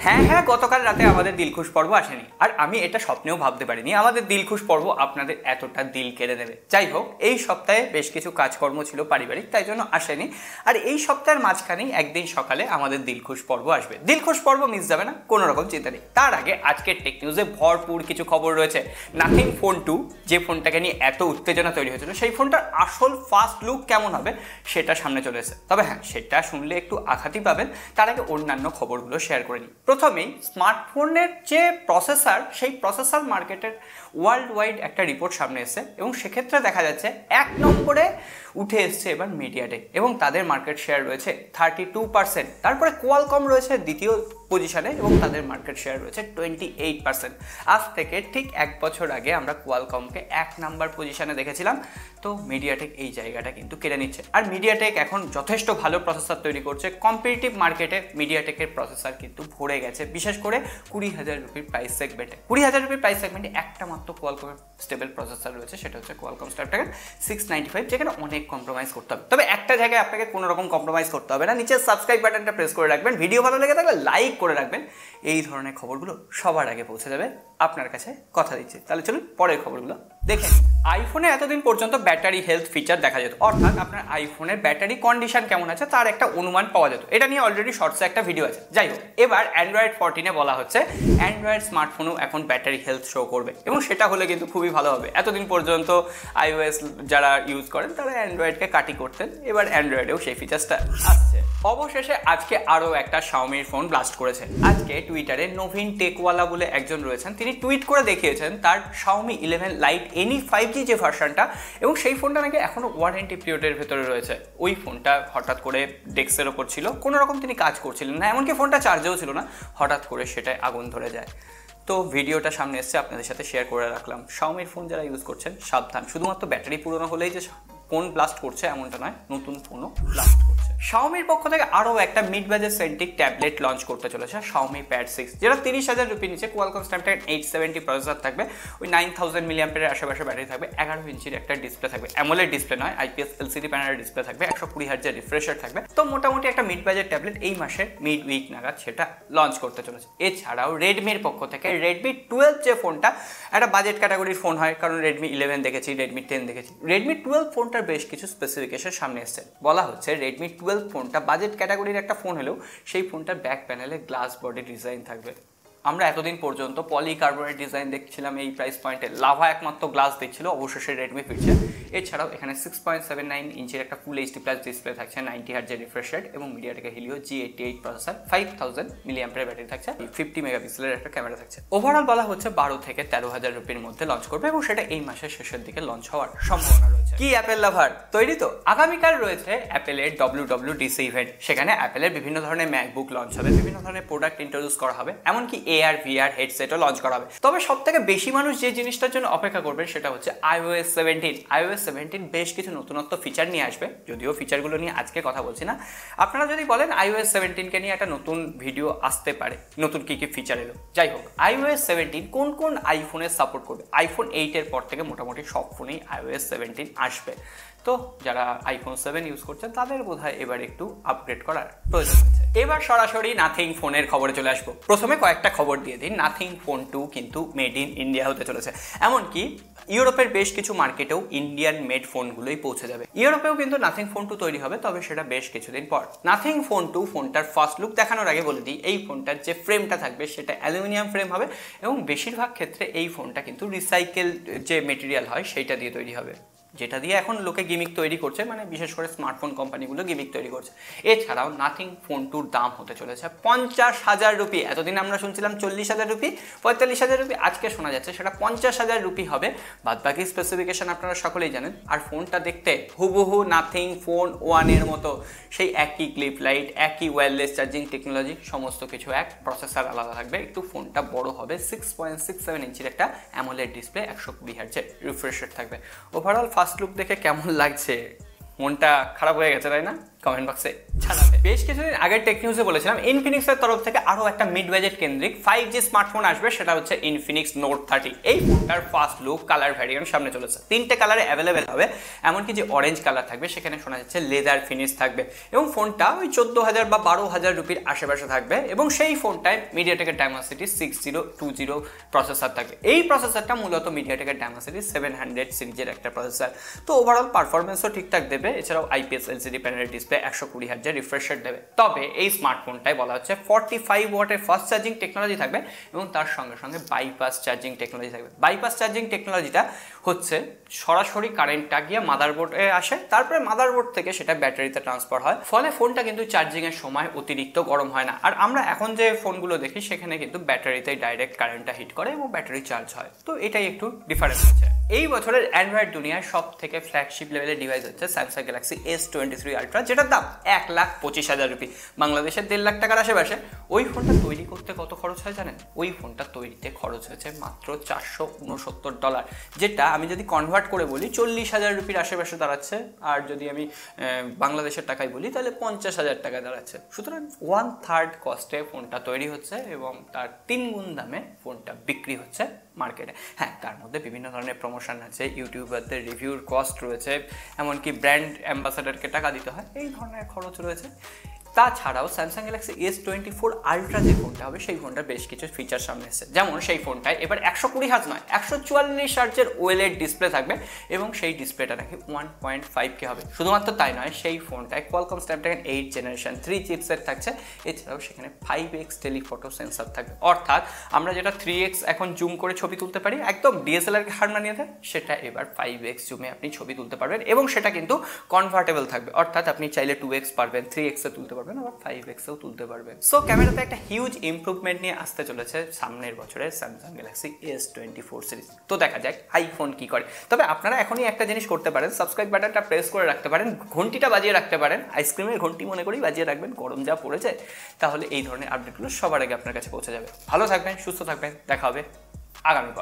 হ্যাঁ হ্যাঁ, গতকাল রাতে আমাদের দিলখুশ পর্ব আসেনি, আর আমি এটা স্বপ্নেও ভাবতে পারিনি আমাদের দিলখুশ পর্ব আপনাদের এতটা দিল কেড়ে নেবে। যাই হোক, এই সপ্তাহে বেশ কিছু কাজকর্ম ছিল পারিবারিক, তাই জন্য আসেনি। আর এই সপ্তাহের মাঝখানেই একদিন সকালে আমাদের দিলখুশ পর্ব আসবে। দিলখুশ পর্ব মিস যাবে না, কোনো রকম চিন্তা নেই। তার আগে আজকের টেক নিউজে ভরপুর কিছু খবর রয়েছে। নাথিং ফোন 2, যে ফোনটাকে নিয়ে এত উত্তেজনা তৈরি হয়েছিল, সেই ফোনটার আসল ফার্স্ট লুক কেমন হবে সেটা সামনে চলে এসেছে। তবে হ্যাঁ, সেটা শুনলে একটু আঘাতই পাবেন। তার আগে অন্যান্য খবরগুলো শেয়ার করে নিই। প্রথমেই স্মার্টফোনের যে প্রসেসর, সেই প্রসেসর মার্কেটের ওয়ার্ল্ড ওয়াইড একটা রিপোর্ট সামনে এসেছে, এবং সেক্ষেত্রে দেখা যাচ্ছে 1 নম্বরে উঠে এসছে এবার মিডিয়াটেক, এবং তাদের মার্কেট শেয়ার রয়েছে 32%। তারপরে কোয়ালকম রয়েছে দ্বিতীয় পজিশনে, এবং তাদের মার্কেট শেয়ার রয়েছে 28%। আজ থেকে ঠিক 1 বছর আগে আমরা কোয়ালকমকে 1 নাম্বার পজিশনে দেখেছিলাম। তো মিডিয়াটেক এই জায়গাটা কিন্তু কেড়ে নিচ্ছে। আর মিডিয়াটেক এখন যথেষ্ট ভালো প্রসেসর তৈরি করছে। কম্পিটিটিভ মার্কেটে মিডিয়াটেকের প্রসেসর কিন্তু ভরে গেছে, বিশেষ করে 20,000 রুপির প্রাইস সেগমেন্টে। 20,000 রুপির প্রাইস সেগমেন্টে একটা মাত্র কোয়ালকমের স্টেবল প্রসেসর রয়েছে, সেটা হচ্ছে কোয়ালকম স্ন্যাপড্রাগন 695, যেখানে অনেক কম্প্রোমাইজ করতে হবে। তবে একটা জায়গায় আপনাকে কোনো রকম কম্প্রোমাইজ করতে হবে না, নিচে সাবস্ক্রাইব বাটনটা প্রেস করে রাখবেন, ভিডিও ভালো লেগে থাকলে লাইক করে রাখবেন। এই ধরনের খবরগুলো সবার আগে পৌঁছে যাবে আপনার কাছে, কথা দিচ্ছি। তাহলে চলুন পরের খবরগুলো দেখেন। আইফোনে এতদিন পর্যন্ত ব্যাটারি হেলথ ফিচার দেখা যেত, অর্থাৎ আপনার আইফোনের ব্যাটারি কন্ডিশন কেমন আছে তার একটা অনুমান পাওয়া যেত। এটা নিয়ে অলরেডি শর্টসে একটা ভিডিও আছে। যাই হোক, এবার অ্যান্ড্রয়েড 14-এ বলা হচ্ছে অ্যান্ড্রয়েড স্মার্টফোনও এখন ব্যাটারি হেলথ শো করবে, এবং সেটা হলে কিন্তু খুবই ভালো হবে। এতদিন পর্যন্ত আইওএস যারা ইউজ করেন তারা অ্যান্ড্রয়েডকে কাটি করতেন, এবার অ্যান্ড্রয়েডেও সেই ফিচার্সটা আসছে। অবশেষে আজকে আরও একটা শাওমির ফোন ব্লাস্ট করেছে। আজকে টুইটারে নভিন টেকওয়ালা বলে একজন রয়েছেন, তিনি টুইট করে দেখিয়েছেন তার Xiaomi 11 Lite NE 5G যে ভার্সনটা, এবং সেই ফোনটা নাকি এখনো ওয়ারেন্টি পিরিয়ডের ভেতরে রয়েছে। ওই ফোনটা হঠাৎ করে ডেস্কের ওপর ছিল, কোনো রকম তিনি কাজ করছিলেন না, এমনকি ফোনটা চার্জেও ছিল না, হঠাৎ করে সেটায় আগুন ধরে যায়। তো ভিডিওটা সামনে এসছে, আপনাদের সাথে শেয়ার করে রাখলাম। Xiaomiর ফোন যারা ইউজ করছেন সাবধান, শুধুমাত্র ব্যাটারি পুরনো হলেই যে ফোন ব্লাস্ট করছে এমনটা নয়, নতুন ফোনও ব্লাস্ট করছে। Xiaomiর পক্ষ থেকে আরও একটা mid budget centric tablet launch করতে চলেছে, Xiaomi Pad 6, যেটা 30,000 রুপির নিচে কোয়ালকম স্ন্যাপড্রাগন 870 প্রসেসর থাকবে, ওই 9000 মিলিঅ্যাম্পিয়ারের আশেপাশে ব্যাটারি থাকবে, 11 ইঞ্চির একটা ডিসপ্লে থাকবে, অ্যামোলেড ডিসপ্লে নয়, IPS LCD প্যানেলের ডিসপ্লে থাকবে, 120 হার্টজের রিফ্রেশ রেট থাকবে। তো মোটামুটি একটা মিড বাজেট ট্যাবলেট এই মাসের মিড উইক নাগাদ সেটা লঞ্চ করতে চলেছে। এছাড়াও রেডমির পক্ষ থেকে Redmi 12 যে ফোনটা, একটা বাজেট ক্যাটাগরির ফোন হয়, কারণ Redmi 11 দেখেছি, Redmi 10 দেখেছি, Redmi 12 ফোনটার বেশ কিছু স্পেসিফিকেশন সামনে এসছে। বলা হচ্ছে Redmi 12 ফোনটা বাজেট ক্যাটাগরির একটা ফোন হলেও সেই ফোনটার ব্যাক প্যানেলে গ্লাস বডি ডিজাইন থাকবে। আমরা এতদিন পর্যন্ত পলিকার্বনেট ডিজাইন দেখছিলাম এই প্রাইস পয়েন্টে, লাভা একমাত্র গ্লাস দেখছিল, অবশেষে রেডমি ফিরছে। এছাড়াও এখানে 6.79 ইঞ্চির একটা ফুল এইচডি প্লাস ডিসপ্লে থাকছে, 90 হার্টজের রিফ্রেশ রেট, এবং মিডিয়াটেকের Helio G88 processor, 5000 milliampere battery থাকছে, 50 মেগাপিক্সেলের একটা ক্যামেরা থাকছে। ওভারঅল বলা হচ্ছে 12 থেকে 13,000 রুপির মধ্যে লঞ্চ করবে, এবং সেটা এই মাসের শেষের দিকে লঞ্চ হওয়ার সম্ভাবনা রয়েছে। কি অ্যাপেল লাভার তৈরি তো? আগামীকাল রয়েছে অ্যাপেলের WWDC ইভেন্ট। সেখানে অ্যাপেলের বিভিন্ন ধরনের ম্যাকবুক লঞ্চ হবে, বিভিন্ন ধরনের প্রোডাক্ট ইন্ট্রোডিউস করা হবে, এমনকি AR VR হেডসেটও লঞ্চ করা হবে। তবে সব থেকে বেশি মানুষ যে জিনিসটার জন্য অপেক্ষা করবেন সেটা হচ্ছে iOS 17। iOS 17 বেশ কিছু নতুনত্ব ফিচার নিয়ে আসবে, যদিও ফিচারগুলো নিয়ে আজকে কথা বলছি না। আপনারা যদি বলেন iOS 17কে নিয়ে একটা নতুন ভিডিও আসতে পারে, নতুন কী কী ফিচার এলো। যাই হোক, iOS 17 কোন কোন আইফোনে সাপোর্ট করবে? iPhone 8 এর পর থেকে মোটামুটি সব ফোনেই iOS 17 আসবে। তো যারা iPhone 7 ইউজ করছেন তাদের বোধহয় এবার একটু আপগ্রেড করার প্রয়োজন আছে। এবার সরাসরি নাথিং ফোনের খবরে চলে আসবো। প্রথমে কয়েকটা খবর দিয়ে দিই। নাথিং ফোন 2 কিন্তু মেড ইন ইন্ডিয়া হতে চলেছে, এমনকি ইউরোপের বেশ কিছু মার্কেটেও ইন্ডিয়ান মেড ফোনগুলোই পৌঁছে যাবে। ইউরোপেও কিন্তু নাথিং ফোন 2 তৈরি হবে, তবে সেটা বেশ কিছুদিন পর। নাথিং ফোন 2 ফোনটার ফার্স্ট লুক দেখানোর আগে বলে দিই, এই ফোনটার যে ফ্রেমটা থাকবে সেটা অ্যালুমিনিয়াম ফ্রেম হবে, এবং বেশিরভাগ ক্ষেত্রে এই ফোনটা কিন্তু রিসাইকেল যে মেটেরিয়াল হয় সেইটা দিয়ে তৈরি হবে, যেটা দিয়ে এখন লোকে গিমিক তৈরি করছে, মানে বিশেষ করে স্মার্টফোন কোম্পানিগুলো গিমিক তৈরি করছে। এছাড়াও নাথিং ফোন 2-র দাম হতে চলেছে 50,000 রুপি। এতদিন আমরা শুনছিলাম 40,000 রুপি, 45,000 রুপি, আজকে শোনা যাচ্ছে সেটা 50,000 রুপি হবে। বাদবাকি স্পেসিফিকেশন আপনারা সকলেই জানেন। আর ফোনটা দেখতে হুবহু নাথিং ফোন 1-এর মতো, সেই একই ক্লিপ লাইট, একই ওয়্যারলেস চার্জিং টেকনোলজি, সমস্ত কিছু এক। প্রসেসর আলাদা থাকবে, একটু ফোনটা বড় হবে, 6.67 ইঞ্চির একটা অ্যামোলেড ডিসপ্লে, 120 হার্টজের রিফ্রেশ রেট থাকবে। ওভারঅল ফার্স্ট লুক দেখে কেমন লাগছে? মনটা খারাপ হয়ে গেছে তাই না? কমেন্ট বক্সে জানাবে। বেশ কিছুদিন আগের টেক নিউজে বলেছিলাম ইনফিনিক্সের তরফ থেকে আরও একটা মিড বাজেট কেন্দ্রিক 5G স্মার্টফোন আসবে, সেটা হচ্ছে ইনফিনিক্স নোট 30। এই ফোনটার ফার্স্ট লুক কালার ভ্যারিয়েন্ট সামনে চলেছে, 3টে কালারে অ্যাভেলেবেল হবে, এমনকি যে অরেঞ্জ কালার থাকবে সেখানে শোনা যাচ্ছে লেদার ফিনিশ থাকবে, এবং ফোনটা ওই 14,000 বা 12,000 রুপির আশেপাশে থাকবে, এবং সেই ফোনটায় মিডিয়াটেকের ডাইমেনসিটি 6020 প্রসেসর থাকবে। এই প্রসেসরটা মূলত মিডিয়াটেকের ডাইমেনসিটি 700 সিরিজের একটা প্রসেসর, তো ওভারঅল পারফরমেন্সও ঠিকঠাক দেবে। এছাড়াও IPS LCD প্যানেলের ডিসপ্লে 120 হার্টজের রিফ্রেশ রেট দেবে। তবে এই স্মার্টফোনটায় বলা হচ্ছে 45 ওয়াটের ফাস্ট চার্জিং টেকনোলজি থাকবে, এবং তার সঙ্গে সঙ্গে বাইপাস চার্জিং টেকনোলজি থাকবে। বাইপাস চার্জিং টেকনোলজিটা হচ্ছে সরাসরি কারেন্টটা গিয়ে মাদারবোর্ডে আসে, তারপরে মাদারবোর্ড থেকে সেটা ব্যাটারিতে ট্রান্সফার হয়, ফলে ফোনটা কিন্তু চার্জিংয়ের সময় অতিরিক্ত গরম হয় না। আর আমরা এখন যে ফোনগুলো দেখি সেখানে কিন্তু ব্যাটারিতে ডাইরেক্ট কারেন্টটা হিট করে এবং ব্যাটারি চার্জ হয়, তো এটাই একটু ডিফারেন্স আছে। এই বছরের অ্যান্ড্রয়েড দুনিয়ায় সব থেকে ফ্ল্যাগশিপ লেভেলের ডিভাইস হচ্ছে স্যামসাং গ্যালাক্সি S23 আলট্রা, যেটার দাম 1,25,000 রুপি, বাংলাদেশের 1.5 লাখ টাকার আশেপাশে। ওই ফোনটা তৈরি করতে কত খরচ হয় জানেন? ওই ফোনটা তৈরিতে খরচ হয়েছে মাত্র $469, যেটা আমি যদি কনভার্ট করে বলি 40,000 রুপির আশেপাশে দাঁড়াচ্ছে, আর যদি আমি বাংলাদেশের টাকায় বলি তাহলে 50,000 টাকায় দাঁড়াচ্ছে। সুতরাং 1/3 কস্টে ফোনটা তৈরি হচ্ছে এবং তার 3 গুণ দামে ফোনটা বিক্রি হচ্ছে মার্কেটে। হ্যাঁ, তার মধ্যে বিভিন্ন ধরনের প্রমোশন আছে, ইউটিউবারদের রিভিউর কস্ট রয়েছে, এমনকি ব্র্যান্ড অ্যাম্বাসাডারকে টাকা দিতে হয়, এই ধরনের খরচ রয়েছে। তাছাড়াও স্যামসাং গ্যালাক্সি S24 আলট্রা যে ফোনটা হবে সেই ফোনটার বেশ কিছু ফিচার সামনে এসেছে, যেমন সেই ফোনটায় এবার 120 হার্জ নয় 144 হার্জের OLED ডিসপ্লে থাকবে, এবং সেই ডিসপ্লেটা নাকি 1.5K হবে। শুধুমাত্র তাই নয়, সেই ফোনটায় কোয়ালকম স্ন্যাপড্রাগন 8 জেনারেশন 3 চিপসেট থাকছে, এছাড়াও সেখানে 5x টেলিফটো সেন্সর থাকবে, অর্থাৎ আমরা যেটা 3x এখন জুম করে ছবি তুলতে পারি একদম DSLR-কে হার মানিয়ে দেয়, সেটা এবার 5x জুমে আপনি ছবি তুলতে পারবেন, এবং সেটা কিন্তু কনভার্টেবল থাকবে, অর্থাৎ আপনি চাইলে 2x পারবেন, 3x-এ তুলতে পারবেন, আবার 5x-এও তুলতে পারবেন। সো ক্যামেরাতে একটা হিউজ ইমপ্রুভমেন্ট নিয়ে আসতে চলেছে সামনের বছরে স্যামসাং গ্যালাক্সি S24 সিরিজ। তো দেখা যাক আইফোন কি করে। তবে আপনারা এখনই একটা জিনিস করতে পারেন, সাবস্ক্রাইব বাটনটা প্রেস করে রাখতে পারেন, ঘন্টিটা বাজিয়ে রাখতে পারেন, আইসক্রিমের ঘন্টি মনে করেই বাজিয়ে রাখবেন, গরম যা পড়েছে, তাহলে এই ধরনের আপডেটগুলো সবার আগে আপনার কাছে পৌঁছে যাবে। ভালো থাকবেন, সুস্থ থাকবেন, দেখা হবে আগামী পর।